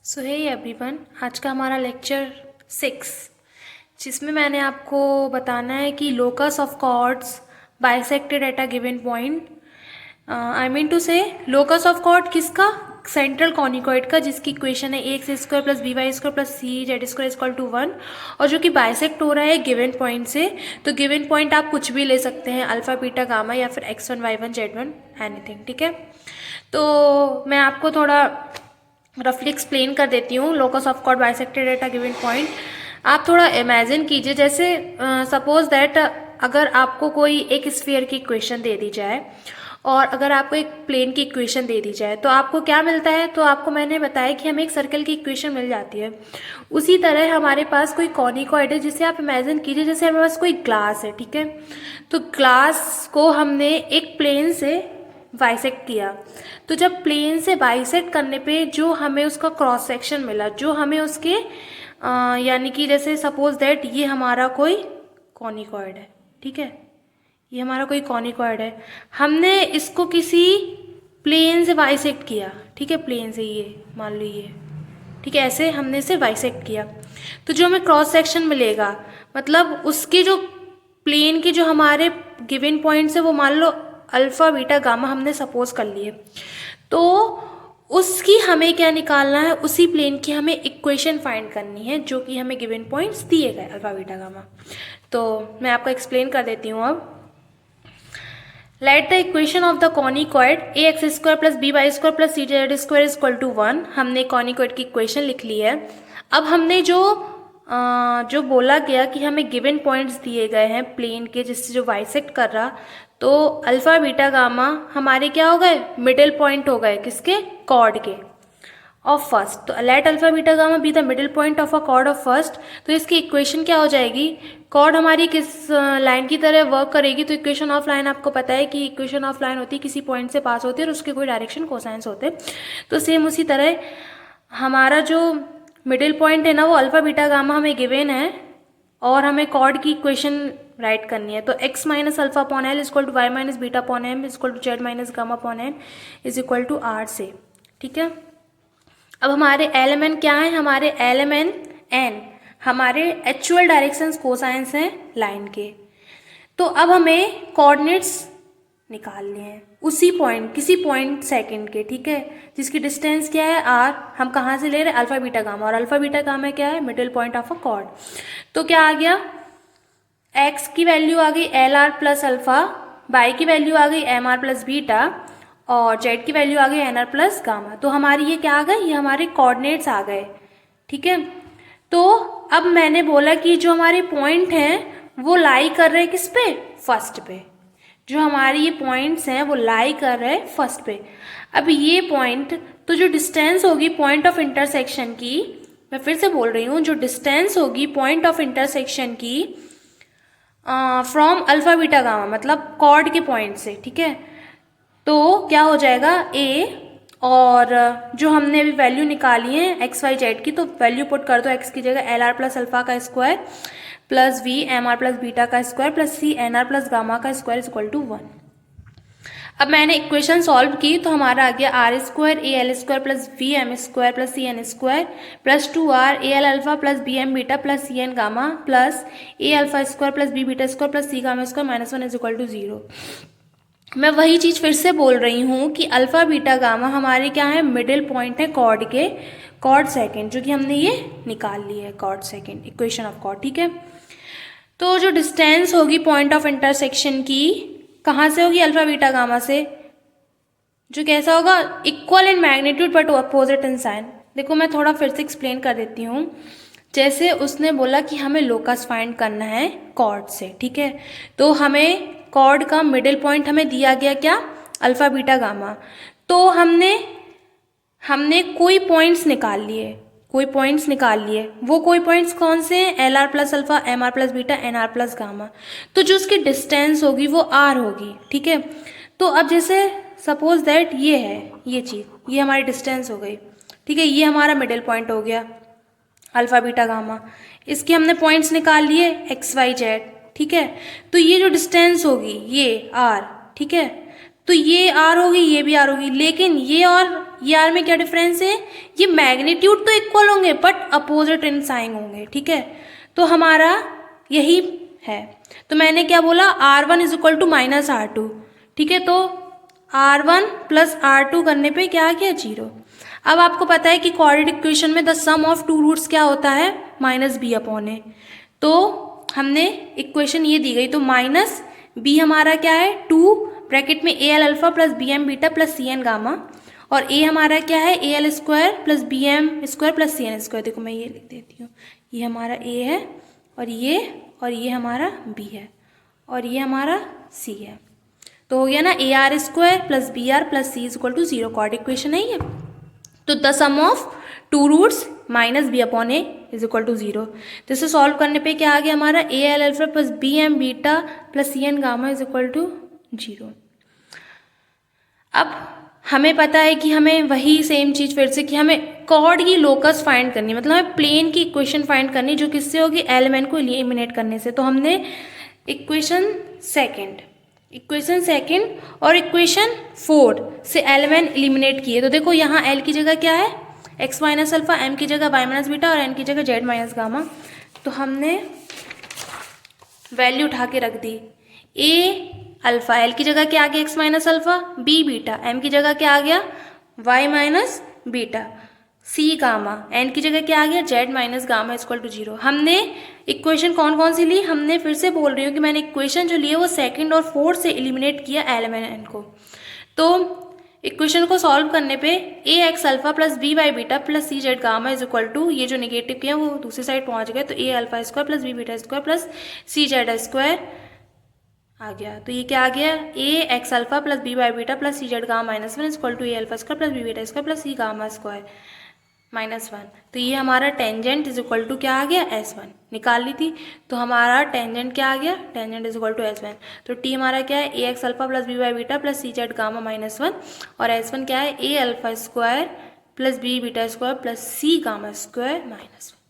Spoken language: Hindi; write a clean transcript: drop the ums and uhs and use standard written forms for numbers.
सो हे एवरीवन, आज का हमारा लेक्चर 6 जिसमें मैंने आपको बताना है कि locus of chords bisected at a given point. I mean to say locus of chord किसका? सेंट्रल कॉनिकॉइड का, जिसकी इक्वेशन है x square plus B y square plus C Z square equal to 1, और जो कि बाइसेक्ट हो रहा है गिवन पॉइंट से। तो गिवन पॉइंट आप कुछ भी ले सकते हैं, अल्फा बीटा गामा या फिर x1 y1 z1 एनीथिंग। ठीक है, तो मैं आपको थोड़ा रफली एक्सप्लेन कर देती हूँ। Locus of chord bisected at a given point, आप थोड़ा इमेजिन कीजिए, जैसे सपोज दैट अगर आपको कोई एक स्फीयर की इक्वेशन दे दी जाए और अगर आपको एक प्लेन की इक्वेशन दे दी जाए तो आपको क्या मिलता है? तो आपको मैंने बताया कि हमें एक सर्कल की इक्वेशन मिल जाती है। उसी तरह हमारे पास कोई कॉनिकॉइड है, जिसे आप इमेजिन कीजिए जैसे हमारे पास कोई ग्लास है। ठीक है, तो ग्लास को हमने एक प्लेन से बाइसेक्ट किया। तो जब प्लेन से बाइसेक्ट करने पे जो हमें उसका क्रॉस सेक्शन मिला, जो हमें उसके यानी कि जैसे सपोज दैट ये हमारा कोई कॉनिकॉइड है। ठीक है, ये हमारा कोई कॉनिकॉइड है, हमने इसको किसी प्लेन से बाइसेक्ट किया। ठीक है, प्लेन से ये मान लो ये, ठीक है, ऐसे हमने इसे बाइसेक्ट किया। तो जो हमें क्रॉस सेक्शन मिलेगा, मतलब उसके जो प्लेन के जो हमारे गिवन पॉइंट्स है वो मान लो अल्फा बीटा गामा हमने सपोज कर लिए, तो उसकी हमें क्या निकालना है? उसी प्लेन की हमें इक्वेशन फाइंड करनी है जो कि हमें गिवन पॉइंट्स दिए गए अल्फा बीटा गामा। तो मैं आपको एक्सप्लेन कर देती हूँ अब। Let the equation of the conicoid a x square plus B y square plus C Z square equal to 1, हमने कॉनिकॉइड की इक्वेशन लिख ली है। अब हमने जो बोला गया कि हमें गिवन पॉइंट्स दिए गए हैं प्लेन के, जिससे जो बाइसेक्ट कर रहा, तो अल्फा बीटा गामा हमारे क्या हो गए? मिडिल पॉइंट हो गए, किसके? कॉर्ड के ऑफ फर्स्ट। तो let alpha beta gamma be the middle point of a cord of first. तो इसकी इक्वेशन क्या हो जाएगी? कॉर्ड हमारी किस लाइन की तरह वर्क करेगी? तो इक्वेशन ऑफ लाइन आपको पता है कि इक्वेशन ऑफ लाइन होती है किसी पॉइंट से पास होती है और उसके कोई डायरेक्शन कोसाइंस होते हैं। तो सेम उसी तरह हमारा जो मिडिल पॉइंट है ना, वो अल्फा बीटा गामा हमें गिवन है और हमें कॉर्ड की इक्वेशन राइट करनी है। तो x minus alpha upon l equal to y minus beta upon m equal to z minus gamma upon n is equal to r से। ठीक है, अब हमारे एलिमेंट क्या है? हमारे एलिमेंट एन हमारे एक्चुअल डायरेक्शंस कोसाइंस हैं लाइन के। तो अब हमें कोऑर्डिनेट्स निकालने हैं उसी पॉइंट, किसी पॉइंट सेकंड के। ठीक है, जिसकी डिस्टेंस क्या है? आर। हम कहाँ से ले रहे हैं? अल्फा बीटा गामा, और अल्फा बीटा गामा क्या है? Middle point of a chord. तो क्या आ गया? एक्स की वैल्यू आ गई l are plus alpha, y की वैल्यू आ गई एम आर प्लस बीटा, और जेड की वैल्यू आ गई एन आर प्लस गामा। तो हमारी ये क्या आ गए? ये हमारे कोऑर्डिनेट्स आ गए। ठीक है, तो अब मैंने बोला कि जो हमारे पॉइंट हैं वो लाई कर रहे हैं किस पे? फर्स्ट पे। जो हमारे ये पॉइंट्स हैं वो लाई कर रहे हैं फर्स्ट पे। अब ये पॉइंट, तो जो डिस्टेंस होगी पॉइंट ऑफ इंटरसेक्शन की, मैं फिर से बोल रही हूँ, जो डिस्टेंस होगी पॉइंट ऑफ इंटरसेक्शन की फ्रॉम अल्फा बीटा गामा, मतलब कॉर्ड के पॉइंट से। ठीक है, तो क्या हो जाएगा? ए, और जो हमने अभी वैल्यू निकाली है एक्स वाई जेड की, तो वैल्यू पुट कर दो। एक्स की जगह एल आर प्लस अल्फा का square plus we M are plus beta का square plus C N are plus gamma का स्क्वायर इज इक्वल टू 1। अब मैंने इक्वेशन सॉल्व की तो हमारा आ गया r square a l square plus we m square plus C n square plus 2r a l alpha plus b m beta plus C n gamma plus a alpha square plus B beta square plus C gamma square minus 1 is equal to 0। मैं वही चीज़ फिर से बोल रही हूँ कि अल्फा बीटा गामा हमारे क्या है? मिडिल पॉइंट है कॉर्ड के, कॉर्ड सेकंड, जो कि हमने ये निकाल ली है chord second, equation of chord. ठीक है, तो जो डिस्टेंस होगी पॉइंट ऑफ इंटरसेक्शन की, कहाँ से होगी? अल्फा बीटा गामा से, जो कैसा होगा? Equal in magnitude but opposite in sign. देखो मैं थोड़ा फिर से एक्सप्लेन कर देती हूँ। जैसे उसने बोला कि हमें लोकस फाइंड करना है कॉर्ड से। ठीक है, तो हमें कॉर्ड का मिडिल पॉइंट हमें दिया गया क्या? Alpha beta gamma. तो हमने कोई पॉइंट्स निकाल लिए, कोई पॉइंट्स निकाल लिए। वो कोई पॉइंट्स कौन से हैं? L are plus alpha, m are plus beta, n are plus gamma. तो जो उसकी डिस्टेंस होगी वो आर होगी। ठीक है, तो अब जैसे सपोज दैट ये है, ये चीज़, ये हमारी डिस्टेंस हो गई। ठीक है, ये हमारा मिडिल पॉइंट हो गया अल्फा बीटा गामा। इसके हमने पॉइंट्स निकाल लिए एक्स वाई जेड। ठीक है, तो ये जो डिस्टेंस होगी ये आर। ठीक है, तो ये आर होगी, ये भी आर होगी, लेकिन ये और ये आर में क्या डिफरेंस है, ये मैग्नीट्यूड तो इक्वल होंगे बट अपोजिट इन साइन होंगे, ठीक है। तो हमारा यही है, तो मैंने क्या बोला, R1 is equal to minus R2, ठीक है। तो R1 प्लस R2 करने पे क्या आ गया, 0। अब आपको पता है कि क्वाड्रेटिक इक्वेशन में the sum of two roots क्या होता है, माइनस बी अपॉन ए। तो हमने इक्वेशन ये दी गई, तो माइनस बी हमारा क्या है, 2 ब्रैकेट में a l alpha plus b m beta plus C n gamma, और ए हमारा क्या है, a l square plus b m square plus C n square. देखो मैं ये लिख देती हूँ, ये हमारा ए है और ये हमारा बी है और ये हमारा सी है। तो हो गया ना, a r square plus b r plus c is equal to 0, quadratic equation है ये। तो the sum of two roots minus b upon a is equal to 0। तो इसे सॉल्व करने पे क्या आ गया हमारा, a l alpha plus b m beta plus C n gamma is equal to 0। अब हमें पता है कि हमें वही सेम चीज़ फिर से, कि हमें कॉर्ड की लोकस फाइंड करनी, मतलब हमें प्लेन की इक्वेशन फाइंड करनी, जो किससे होगी, एलिमेंट को एलिमिनेट करने से। तो हमने इक्वेशन सेकंड और इक्वेशन 4 से एलिमेंट एलिमिनेट किए। तो देखो यहाँ एल की जगह क्या है, एक्स माइनस अल्फा, एम की जगह वाई माइनस बीटा और एन की जगह जेड माइनस गामा। तो हमने वैल्यू उठा के रख दी, ए अल्फा, एल की जगह क्या आ गया, x minus alpha, b beta, m की जगह क्या आ गया, y minus beta, c gamma, n की जगह क्या आ गया, z minus gamma equal to 0। हमने इक्वेशन कौन कौन सी ली, हमने फिर से बोल रही हूँ कि मैंने इक्वेशन जो ली है वो सेकंड और फोर्थ से एलिमिनेट किया एलिमेंट को। तो इक्वेशन को सॉल्व करने पे A X alpha plus B Y beta plus C Z gamma is equal to, ये जो निगेटिव किया वो दूसरी साइड पहुँच गए, तो A alpha square plus B beta square plus C Z square आ गया। तो ये क्या आ गया, A X alpha plus B Y beta plus C Z gamma minus 1 equal to A alpha square plus B beta square plus C gamma square minus 1। तो ये हमारा टेंजेंट इज इक्वल टू क्या आ गया, S1 निकाल ली थी। तो हमारा टेंजेंट क्या आ गया, tangent is equal to S1। तो टी हमारा क्या है, A X alpha plus B Y beta plus C Z gamma minus 1, और S1 क्या है, A alpha square plus B beta square plus C gamma square minus 1।